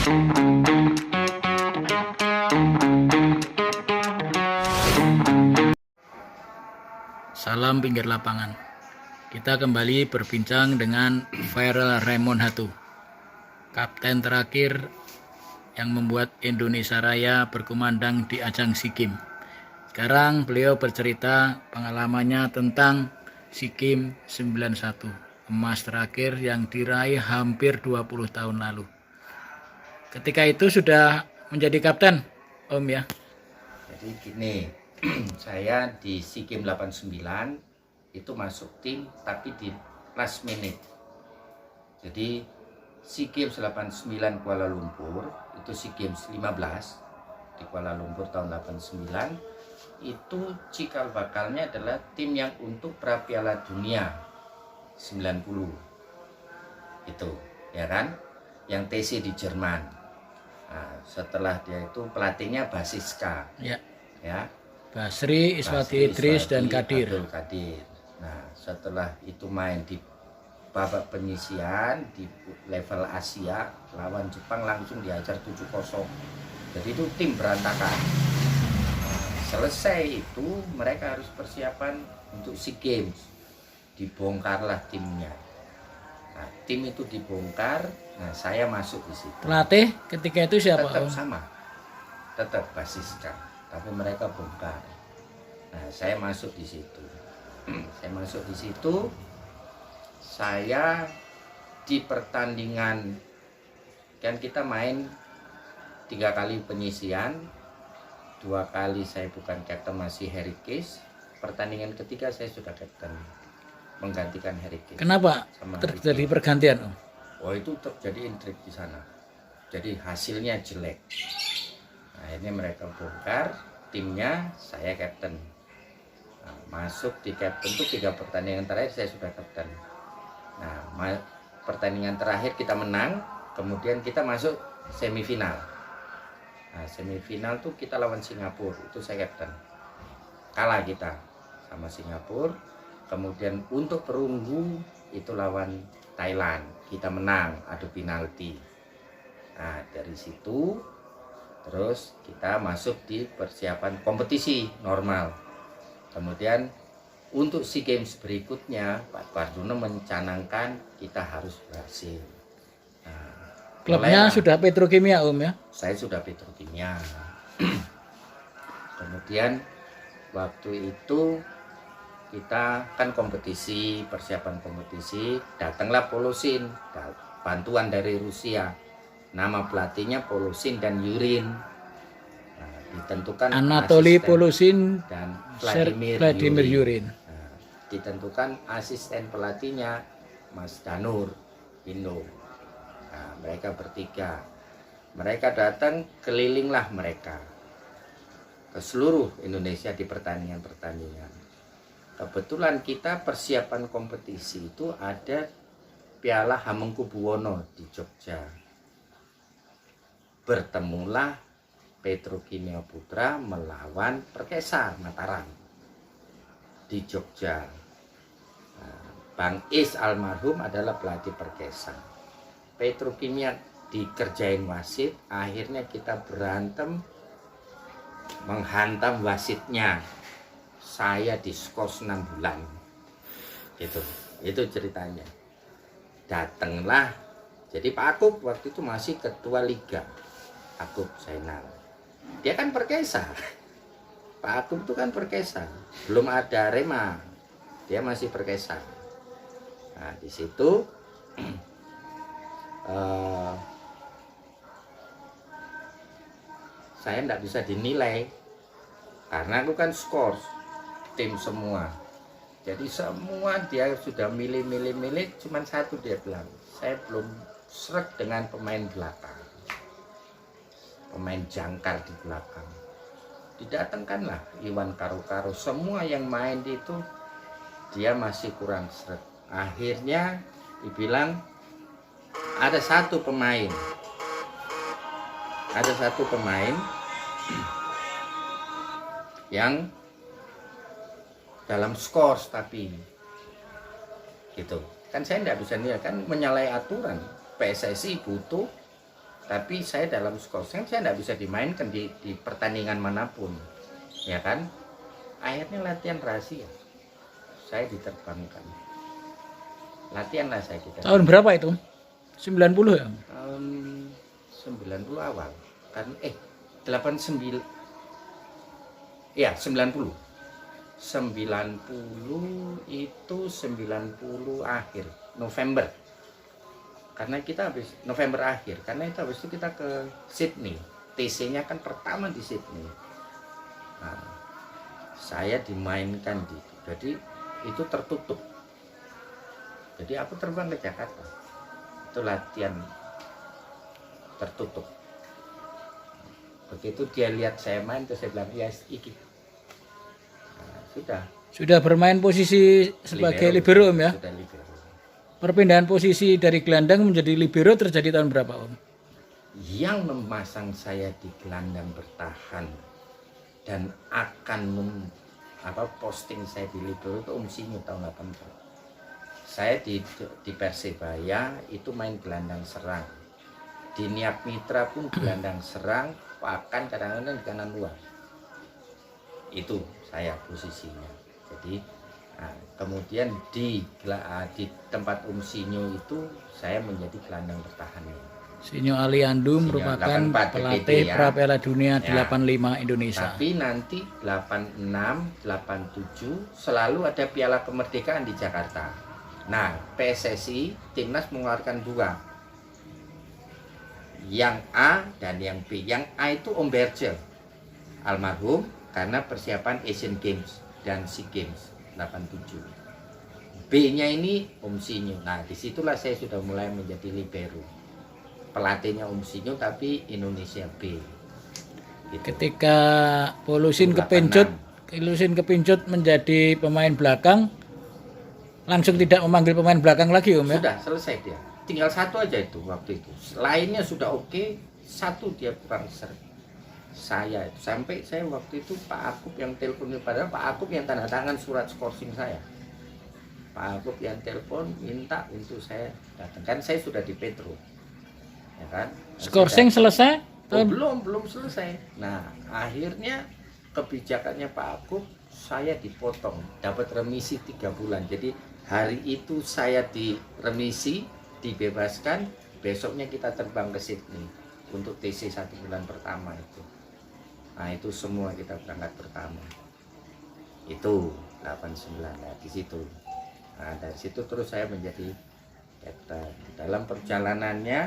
Salam pinggir lapangan. Kita kembali berbincang dengan Viral Raymond Hatu, kapten terakhir yang membuat Indonesia Raya berkumandang di ajang SEA Games. Sekarang beliau bercerita pengalamannya tentang SEA Games 91, emas terakhir yang diraih hampir 20 tahun lalu. Ketika itu sudah menjadi kapten, Om ya? Jadi gini, saya di SEA Games 89 itu masuk tim tapi di last minute. Jadi SEA Games 89 Kuala Lumpur itu SEA Games 15 di Kuala Lumpur tahun 89 itu cikal bakalnya adalah tim yang untuk pra Piala Dunia 90 itu, ya kan, yang TC di Jerman. Nah, setelah dia itu pelatihnya Basiska, Ya. Basri, Iswati Idris dan Kadir. Abdul Kadir. Nah, setelah itu main di babak penyisian di level Asia lawan Jepang langsung diajar 7-0. Jadi itu tim berantakan. Nah, selesai itu mereka harus persiapan untuk SEA Games. Dibongkarlah timnya. Nah, tim itu dibongkar. Nah, saya masuk di situ. Pelatih ketika itu siapa? Tetap sama. Tetap Basiska. Tapi mereka bongkar. Nah, saya masuk di situ. Saya di pertandingan, kan kita main 3 kali penyisian, 2 kali saya bukan kapten, masih Harry Case. Pertandingan ketiga saya sudah kapten menggantikan Harry Case. Kenapa terjadi pergantian, Om? Oh, itu terjadi intrik di sana. Jadi hasilnya jelek. Akhirnya mereka bongkar timnya, saya kapten. Nah, masuk di kapten itu 3 pertandingan terakhir saya sudah kapten. Nah, pertandingan terakhir kita menang, kemudian kita masuk semifinal. Nah, semifinal tuh kita lawan Singapura, itu saya kapten. Kalah kita sama Singapura. Kemudian untuk perunggu itu lawan Thailand, kita menang adu penalti. Nah, dari situ terus kita masuk di persiapan kompetisi normal. Kemudian untuk SEA Games berikutnya Pak Pardono mencanangkan kita harus berhasil. Nah, klubnya sudah Petrokimia, Om ya? Saya sudah Petrokimia. Kemudian waktu itu kita kan kompetisi, persiapan kompetisi, datanglah Polosin, bantuan dari Rusia. Nama pelatihnya Polosin dan Yurin. Nah, ditentukan Anatoly Polosin dan Vladimir Yurin. Nah, ditentukan asisten pelatihnya Mas Danur Indo. Nah, mereka bertiga. Mereka datang, kelilinglah mereka ke seluruh Indonesia di pertandingan-pertandingan. Kebetulan kita persiapan kompetisi itu ada Piala Hamengkubuwono di Jogja. Bertemulah Petrokimia Putra melawan Perkesa Mataram di Jogja. Nah, Bang Is almarhum adalah pelatih Perkesa. Petrokimia dikerjain wasit, akhirnya kita berantem menghantam wasitnya. Saya diskors 6 bulan. Gitu. Itu ceritanya. Datanglah, jadi Pak Akub waktu itu masih ketua liga. Akub Zainal. Dia kan Perkesa. Pak Akub itu kan Perkesa. Belum ada Rema. Dia masih Perkesa. Nah, di situ saya tidak bisa dinilai karena aku kan skor tim semua. Jadi semua dia sudah milih, cuman satu dia bilang, saya belum sreg dengan pemain belakang, pemain jangkar di belakang. Didatangkanlah Iwan Karo-Karo, semua yang main itu dia masih kurang sreg. Akhirnya dibilang ada satu pemain yang dalam skor, tapi gitu kan saya tidak bisa nilai, kan menyalahi aturan. PSSI butuh Tapi saya dalam skorsing saya tidak bisa dimainkan di pertandingan manapun, ya kan? Akhirnya latihan rahasia, saya diterbangkan. Latihan lah saya kita. Tahun berapa itu? 90 ya? Tahun 90 awal kan 89 ya 90 itu 90 akhir November, karena kita habis November akhir, karena itu habis itu kita ke Sydney, TC-nya kan pertama di Sydney. Nah, saya dimainkan jadi itu tertutup, jadi aku terbang ke Jakarta, itu latihan tertutup. Begitu dia lihat saya main, terus saya bilang ya iki. Nah, sudah bermain posisi sebagai libero Om ya? Sudah libero. Perpindahan posisi dari gelandang menjadi libero terjadi tahun berapa Om? Yang memasang saya di gelandang bertahan dan akan posting saya di libero itu Sinyo tahun 84. Saya di Persebaya itu main gelandang serang. Di Niat Mitra pun gelandang serang, bahkan kadang-kadang di kanan luar. Itu saya posisinya. Jadi kemudian di tempat Sinyo itu saya menjadi gelandang bertahan. Sinyo Aliandu merupakan pelatih pra Piala Dunia 85 Indonesia. Tapi nanti 86, 87 selalu ada Piala Kemerdekaan di Jakarta. Nah, PSSI Timnas mengeluarkan dua, yang A dan yang B. Yang A itu Om Bercel almarhum, karena persiapan Asian Games dan SEA Games 87. B-nya ini Om Sinyo. Nah, disitulah saya sudah mulai menjadi libero. Pelatihnya Om Sinyo tapi Indonesia B. Gitu. Ketika Polusin kepincut menjadi pemain belakang, langsung tidak memanggil pemain belakang lagi Om ya? Sudah selesai dia. Tinggal satu aja itu waktu itu. Lainnya sudah oke, satu dia kurang sering. Saya itu sampai saya waktu itu Pak Akub yang telepon, padahal Pak Akub yang tanda tangan surat skorsing saya. Pak Akub yang telepon minta untuk saya datang, kan saya sudah di Petro, ya kan? Skorsing selesai? Belum selesai. Nah, akhirnya kebijakannya Pak Akub, saya dipotong, dapat remisi 3 bulan. Jadi hari itu saya diremisi, dibebaskan, besoknya kita terbang ke Sydney untuk TC 1 bulan pertama itu. Nah, itu semua kita berangkat pertama. Itu 89 di situ. Nah, dari situ terus saya menjadi kapten. Dalam perjalanannya,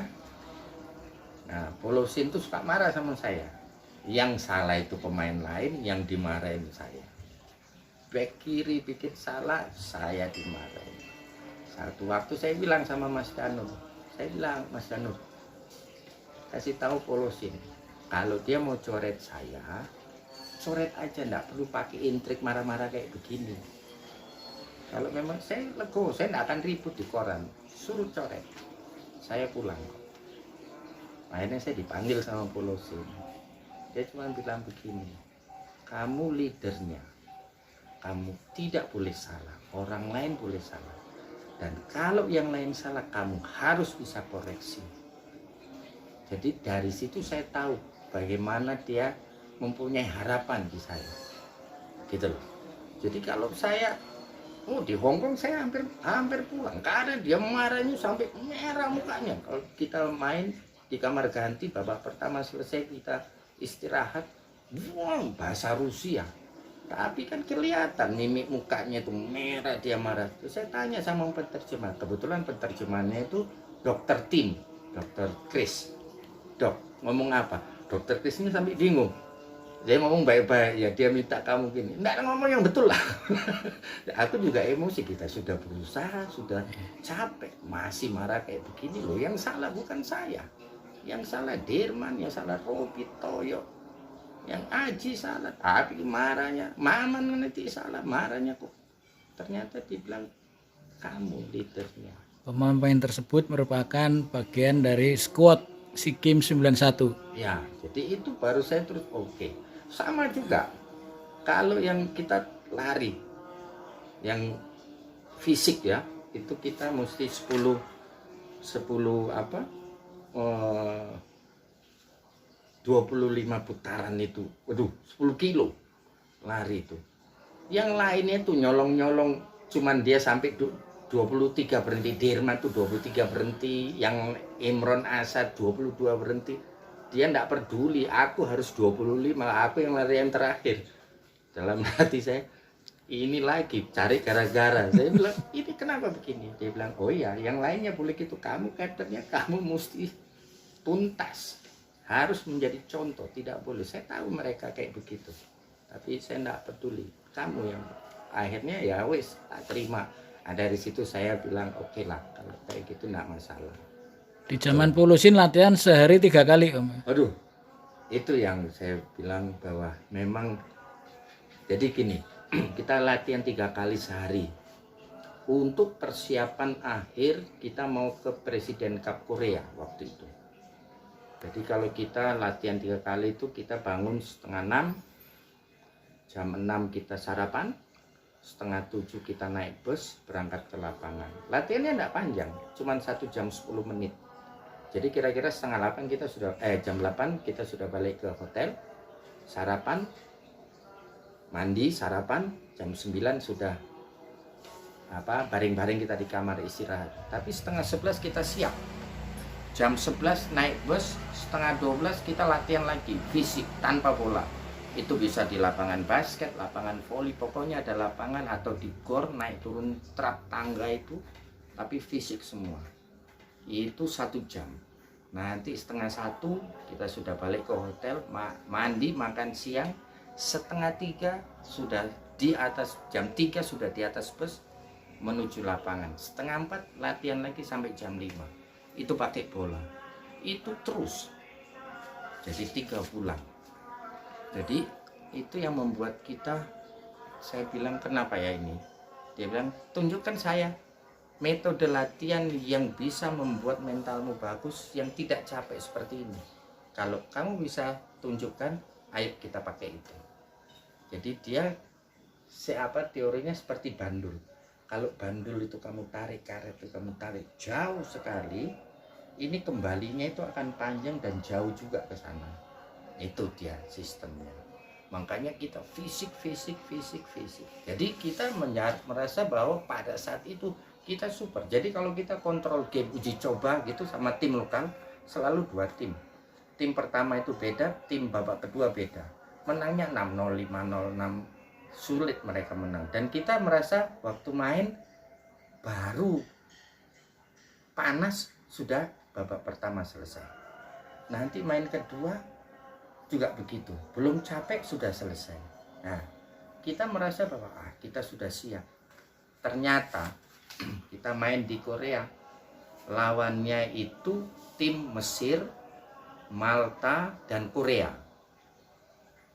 nah, Polusin tuh suka marah sama saya. Yang salah itu pemain lain, yang dimarahin saya. Back kiri bikin salah, saya dimarahin. Satu waktu saya bilang sama Mas Danur, Mas Danur, kasih tahu Polusin, kalau dia mau coret saya, coret aja, enggak perlu pakai intrik marah-marah kayak begini. Kalau memang saya lego, saya enggak akan ribut di koran, suruh coret, saya pulang. Akhirnya saya dipanggil sama Polusin, dia cuma bilang begini, kamu leadernya, kamu tidak boleh salah, orang lain boleh salah. Dan kalau yang lain salah, kamu harus bisa koreksi. Jadi dari situ saya tahu bagaimana dia mempunyai harapan di saya. Gitu loh. Jadi kalau saya di Hongkong saya hampir pulang. Karena dia marahnya sampai merah mukanya. Kalau kita main di kamar ganti, babak pertama selesai kita istirahat, bahasa Rusia. Tapi kan kelihatan mimik mukanya itu merah, dia marah. Terus saya tanya sama penerjemah. Kebetulan penerjemahnya itu Dr. Tim, Dr. Chris. Dok, ngomong apa? Dr. Chris ini sampai bingung. Dia ngomong baik-baik, ya dia minta kamu gini. Enggak, ngomong yang betul lah. Aku juga emosi, kita sudah berusaha, sudah capek. Masih marah kayak begini loh. Yang salah bukan saya. Yang salah Dirman, yang salah Robi, Toyo. Yang Aji salah, tapi marahnya Maman nanti salah, marahnya kok ternyata dibilang kamu leadernya. Pemain tersebut merupakan bagian dari squad SEA Games 91. Ya, jadi itu baru saya terus oke. Sama juga kalau yang kita lari, yang fisik ya, itu kita mesti 10 apa? 25 putaran itu, waduh 10 kilo lari itu. Yang lainnya tuh nyolong-nyolong, cuman dia sampai 23 berhenti, Dirman tuh 23 berhenti, yang Imron Asad 22 berhenti. Dia enggak peduli, aku harus 25, aku yang lari yang terakhir. Dalam hati saya, ini lagi cari gara-gara. Saya bilang, ini kenapa begini? Dia bilang, oh iya, yang lainnya boleh gitu, kamu kaptennya, kamu mesti tuntas, harus menjadi contoh, tidak boleh. Saya tahu mereka kayak begitu, tapi saya enggak peduli. Kamu yang akhirnya ya wis tak terima. Nah, dari situ saya bilang oke lah, kalau kayak gitu enggak masalah. Di zaman Polusin latihan sehari 3 kali Om. Aduh, itu yang saya bilang bahwa memang jadi gini, kita latihan 3 kali sehari untuk persiapan akhir kita mau ke Presiden Cup Korea waktu itu. Jadi kalau kita latihan 3 kali itu kita bangun setengah 6, jam 6 kita sarapan, setengah 7 kita naik bus berangkat ke lapangan. Latihannya enggak panjang, cuma 1 jam 10 menit. Jadi kira-kira setengah 8 kita sudah jam 8 kita sudah balik ke hotel, sarapan, mandi, sarapan, jam 9 sudah baring-baring kita di kamar istirahat. Tapi setengah 11 kita siap. Jam 11 naik bus, setengah 12 kita latihan lagi fisik tanpa bola. Itu bisa di lapangan basket, lapangan voli, pokoknya ada lapangan atau di gor, naik turun trap tangga itu, tapi fisik semua. Itu 1 jam. Nanti setengah 1 kita sudah balik ke hotel, mandi, makan siang, setengah 3 sudah di atas, jam 3 sudah di atas bus menuju lapangan, setengah 4 latihan lagi sampai jam 5. Itu pakai bola. Itu terus. Jadi 3 bulan. Jadi itu yang membuat kita, saya bilang kenapa ya ini? Dia bilang tunjukkan saya metode latihan yang bisa membuat mentalmu bagus, yang tidak capek seperti ini. Kalau kamu bisa tunjukkan, ayo kita pakai itu. Jadi dia teorinya seperti bandul. Kalau bandul itu kamu tarik, karet itu kamu tarik jauh sekali, ini kembalinya itu akan panjang dan jauh juga ke sana. Itu dia sistemnya. Makanya kita fisik. Jadi kita merasa bahwa pada saat itu kita super. Jadi kalau kita kontrol game uji coba gitu sama tim lokal, selalu 2 tim. Tim pertama itu beda, tim babak kedua beda. Menangnya 6-0, 5-0, 6. Sulit mereka menang. Dan kita merasa waktu main baru panas sudah babak pertama selesai. Nanti main kedua juga begitu. Belum capek sudah selesai. Nah, kita merasa bahwa kita sudah siap. Ternyata kita main di Korea, lawannya itu tim Mesir, Malta, dan Korea.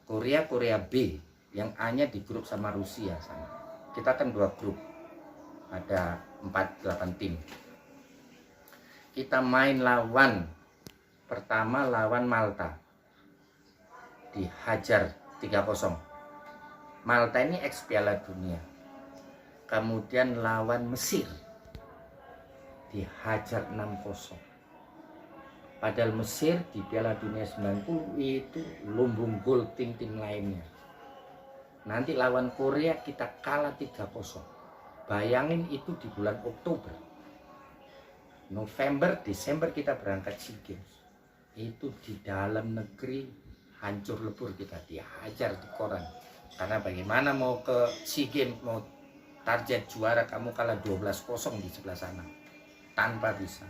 Korea B, yang A-nya di grup sama Rusia sana. Kita kan 2 grup, ada 8 tim. Kita main pertama lawan Malta, dihajar 3-0. Malta ini ex Piala Dunia. Kemudian lawan Mesir, dihajar 6-0. Padahal Mesir di Piala Dunia 90 itu lumbung gol tim-tim lainnya. Nanti lawan Korea kita kalah 3-0. Bayangin itu di bulan Oktober. November, Desember kita berangkat SEA Games. Itu di dalam negeri hancur lebur, kita dihajar di koran. Karena bagaimana mau ke SEA Games, mau target juara, kamu kalah 12-0 di sebelah sana. Tanpa bisa.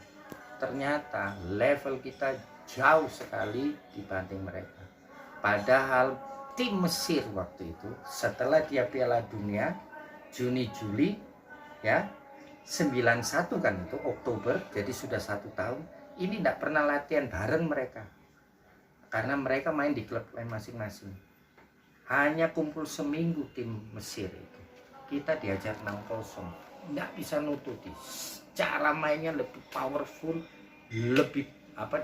Ternyata level kita jauh sekali dibanding mereka. Padahal tim Mesir waktu itu setelah dia Piala Dunia Juni-Juli ya 91 kan itu Oktober, jadi sudah 1 tahun ini tidak pernah latihan bareng mereka karena mereka main di klub lain masing-masing. Hanya kumpul seminggu tim Mesir itu, kita diajar 6-0, nggak bisa nututi. Cara mainnya lebih powerful, lebih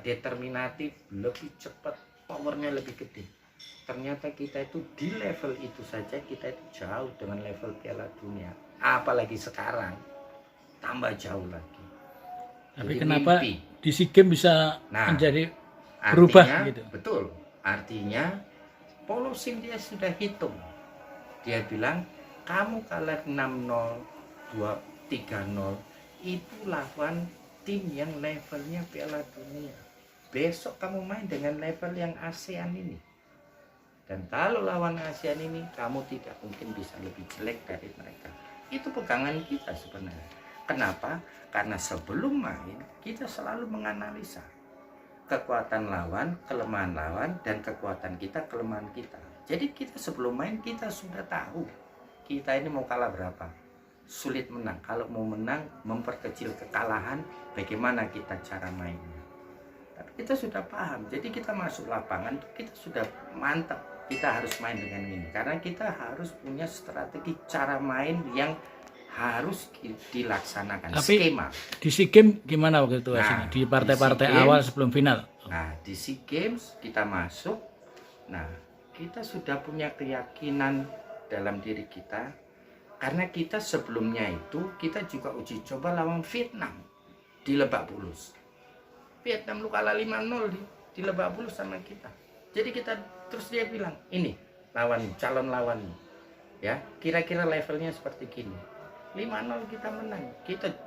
determinatif, lebih cepat, powernya lebih gede. Ternyata kita itu di level itu saja kita itu jauh dengan level Piala Dunia. Apalagi sekarang tambah jauh lagi. Tapi jadi kenapa mimpi di SEA Games bisa menjadi berubah Artinya, gitu. betul. Artinya Polosin dia sudah hitung. Dia bilang, kamu kalah 6-0, 3-0, itu lawan tim yang levelnya Piala Dunia. Besok kamu main dengan level yang ASEAN ini. Dan kalau lawan ASEAN ini, kamu tidak mungkin bisa lebih jelek dari mereka. Itu pegangan kita sebenarnya. Kenapa? Karena sebelum main, kita selalu menganalisa kekuatan lawan, kelemahan lawan, dan kekuatan kita, kelemahan kita. Jadi kita sebelum main, kita sudah tahu kita ini mau kalah berapa. Sulit menang. Kalau mau menang, memperkecil kekalahan, bagaimana kita cara mainnya. Tapi kita sudah paham. Jadi kita masuk lapangan, kita sudah mantap. Kita harus main dengan ini. Karena kita harus punya strategi cara main yang harus dilaksanakan. Tapi skema. di SEA Games gimana waktu itu hasilnya? Nah, Di partai-partai di SEA awal Games, sebelum final. Nah, di SEA Games kita masuk. Nah, kita sudah punya keyakinan dalam diri kita. Karena kita sebelumnya itu, kita juga uji coba lawan Vietnam di Lebak Bulus. Vietnam lu kalah 5-0 di Lebak Bulus sama kita. Jadi kita terus dia bilang, ini lawan calon lawan, ya kira-kira levelnya seperti gini. 5-0 kita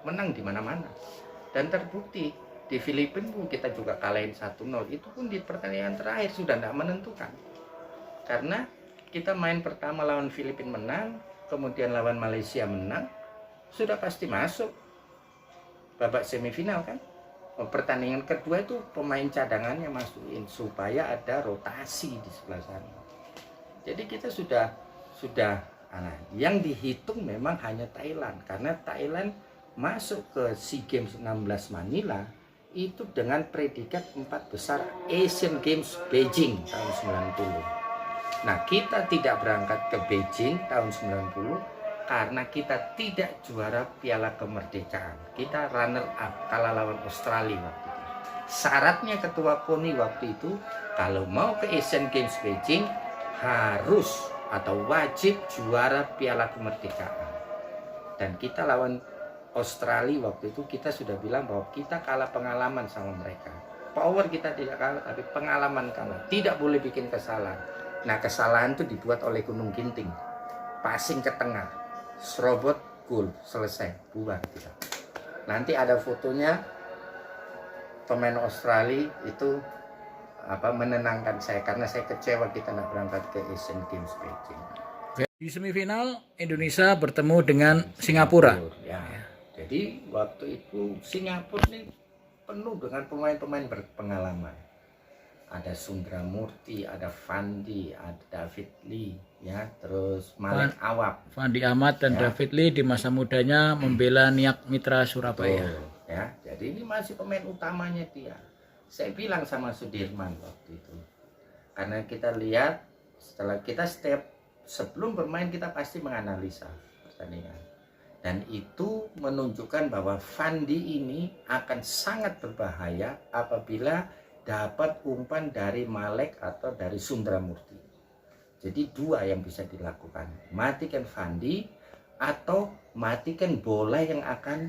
menang di mana-mana. Dan terbukti di Filipina kita juga kalahin 1-0. Itu pun di pertandingan terakhir sudah tidak menentukan. Karena kita main pertama lawan Filipina menang, kemudian lawan Malaysia menang, sudah pasti masuk babak semifinal kan. Pertandingan kedua itu pemain cadangannya masukin supaya ada rotasi di sebelah sana. Jadi kita sudah yang dihitung memang hanya Thailand, karena Thailand masuk ke SEA Games 16 Manila itu dengan predikat 4 besar Asian Games Beijing tahun 90. Nah, kita tidak berangkat ke Beijing tahun 90 karena kita tidak juara Piala Kemerdekaan. Kita runner up, kalah lawan Australia waktu itu. Syaratnya ketua KONI waktu itu, kalau mau ke Asian Games Beijing harus atau wajib juara Piala Kemerdekaan. Dan kita lawan Australia waktu itu, kita sudah bilang bahwa kita kalah pengalaman sama mereka. Power kita tidak kalah, tapi pengalaman kalah. Tidak boleh bikin kesalahan. Nah, kesalahan itu dibuat oleh Gunung Ginting. Passing ke tengah, serobot, gol, selesai, bubar kita. Nanti ada fotonya pemain Australia itu menenangkan saya karena saya kecewa kita nggak berangkat ke Asian Games Beijing. Di semifinal Indonesia bertemu dengan Singapura. Ya. Jadi waktu itu Singapura ini penuh dengan pemain-pemain berpengalaman. Ada Sundramoorthy, ada Fandi, ada David Lee, ya, terus Malik Awab. Fandi Ahmad dan ya. David Lee di masa mudanya membela Niak Mitra Surabaya. Betul, ya, jadi ini masih pemain utamanya dia. Saya bilang sama Sudirman waktu itu, karena kita lihat setiap sebelum bermain kita pasti menganalisa pertandingan, dan itu menunjukkan bahwa Fandi ini akan sangat berbahaya apabila dapat umpan dari Malek atau dari Sundramoorthy. Jadi dua yang bisa dilakukan, matikan Fandi atau matikan bola yang akan,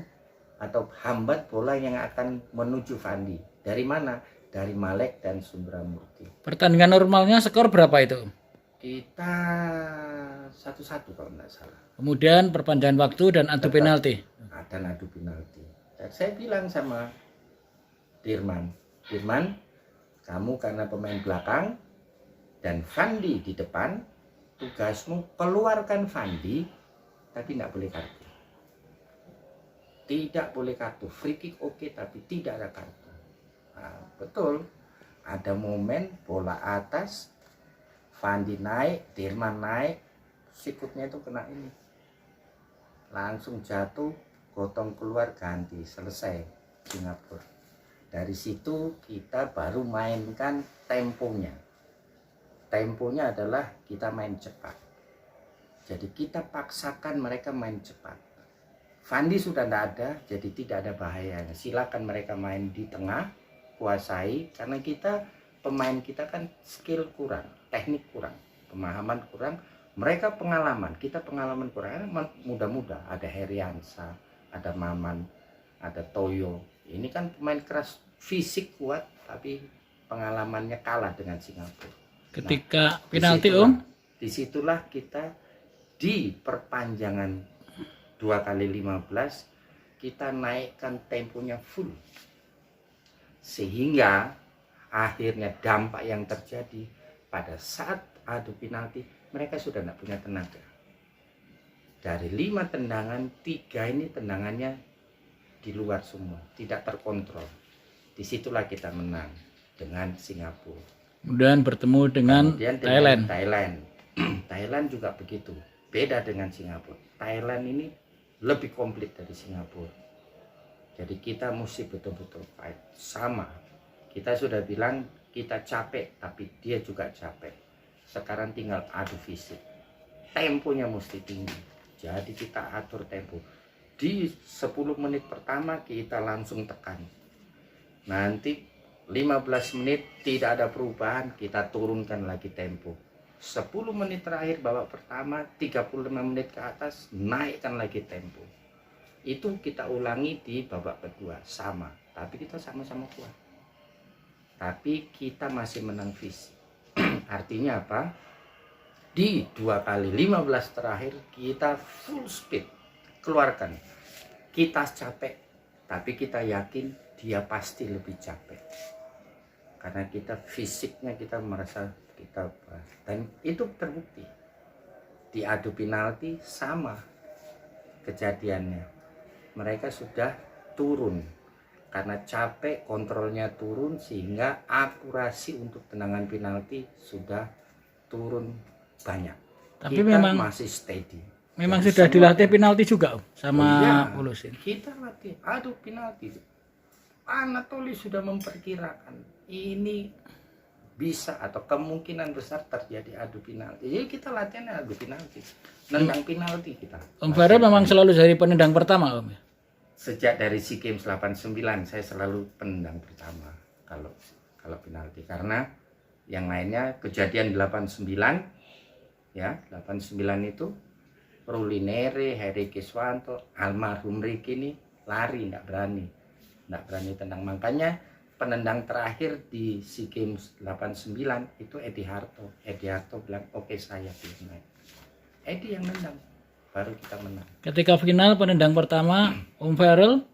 atau hambat bola yang akan menuju Fandi. Dari mana? Dari Malek dan Sundramoorthy. Pertandingan normalnya skor berapa itu? Kita 1-1 kalau tidak salah. Kemudian perpanjangan waktu dan adu penalti. Dan adu penalti. Dan saya bilang sama Dirman, kamu karena pemain belakang dan Fandi di depan, tugasmu keluarkan Fandi, tapi tidak boleh kartu. Tidak boleh kartu. Free kick oke, tapi tidak ada kartu. Nah, betul. Ada momen bola atas, Fandi naik, Dirman naik, sikutnya itu kena ini. Langsung jatuh, gotong keluar, ganti, selesai Singapura. Dari situ kita baru mainkan temponya. Temponya adalah kita main cepat. Jadi kita paksakan mereka main cepat. Fandi sudah tidak ada, jadi tidak ada bahayanya. Silakan mereka main di tengah, kuasai. Karena pemain kita kan skill kurang, teknik kurang, pemahaman kurang. Mereka pengalaman, kita pengalaman kurang. Muda-muda, ada Heriansa, ada Maman, ada Toyo. Ini kan pemain keras, fisik kuat, tapi pengalamannya kalah dengan Singapura. Ketika penalti Om, disitulah kita di perpanjangan 2x15 kita naikkan temponya full, sehingga akhirnya dampak yang terjadi pada saat adu penalti mereka sudah tidak punya tenaga. Dari 5 tendangan, 3 ini tendangannya di luar semua, tidak terkontrol. Disitulah kita menang dengan Singapura. kemudian bertemu dengan Thailand. Thailand juga begitu, beda dengan Singapura. Thailand ini lebih komplit dari Singapura. Jadi kita mesti betul-betul fight. Sama, kita sudah bilang kita capek, tapi dia juga capek. Sekarang tinggal adu fisik. Temponya mesti tinggi. Jadi kita atur tempo. Di 10 menit pertama kita langsung tekan. Nanti 15 menit tidak ada perubahan, kita turunkan lagi tempo. 10 menit terakhir babak pertama, 35 menit ke atas, naikkan lagi tempo. Itu kita ulangi di babak kedua, sama. Tapi kita sama-sama kuat. Tapi kita masih menang fisik. Artinya apa? Di 2x15 terakhir kita full speed keluarkan. Kita capek, tapi kita yakin dia pasti lebih capek. Karena kita fisiknya kita merasa kita, dan itu terbukti. Di adu penalti sama kejadiannya. Mereka sudah turun karena capek, kontrolnya turun, sehingga akurasi untuk tendangan penalti sudah turun banyak. Tapi kita memang masih steady. Memang Jadi sudah semua dilatih penalti juga Om, sama Ulusin. kita latih adu penalti. Anatoli sudah memperkirakan ini bisa atau kemungkinan besar terjadi adu penalti. Jadi kita latihannya adu penalti, nendang penalti kita. Om Farel memang selalu dari penendang pertama Om ya? Sejak dari SEA Games 89 saya selalu penendang pertama kalau penalti, karena yang lainnya kejadian 89 ya, 89 itu Rulinere, Heri Kiswanto, almarhum Ricky ini lari, nggak berani tendang. Makanya penendang terakhir di SEA Games 89 itu Edi Harto bilang oke, saya pilih. Edi yang nendang, baru kita menang. Ketika final penendang pertama Om Farel,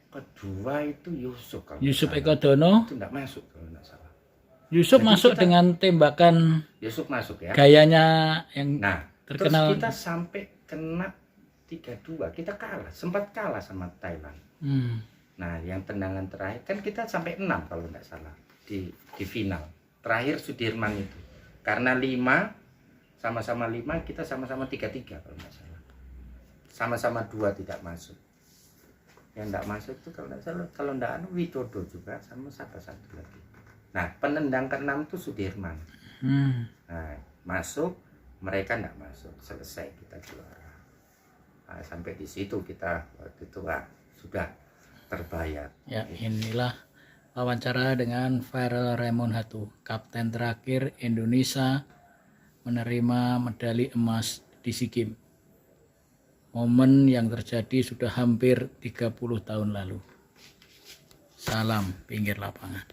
Kedua itu Yusuf. Yusuf Eko Dono itu nggak masuk kalau nggak salah. Yusuf Jadi masuk kita- dengan tembakan Yusuf masuk ya. gayanya yang Nah, terkenal. terus kita sampai kena 3-2, kita sempat kalah sama Thailand. Nah, yang tendangan terakhir kan kita sampai 6 kalau nggak salah di final. Terakhir Sudirman itu. Karena 5 sama-sama 5, kita sama-sama 3-3 kalau nggak salah. Sama-sama 2 tidak masuk. Yang nggak masuk itu kalau nggak salah, kalau nggak Widodo juga sama satu lagi. Nah, penendang ke-6 itu Sudirman. Nah, masuk, mereka nggak masuk, selesai kita juara. Nah, sampai di situ kita waktu itu sudah terbayar. Ya, inilah wawancara dengan Farel Raymond Hatu, kapten terakhir Indonesia menerima medali emas di SEA Games. Momen yang terjadi sudah hampir 30 tahun lalu. Salam pinggir lapangan.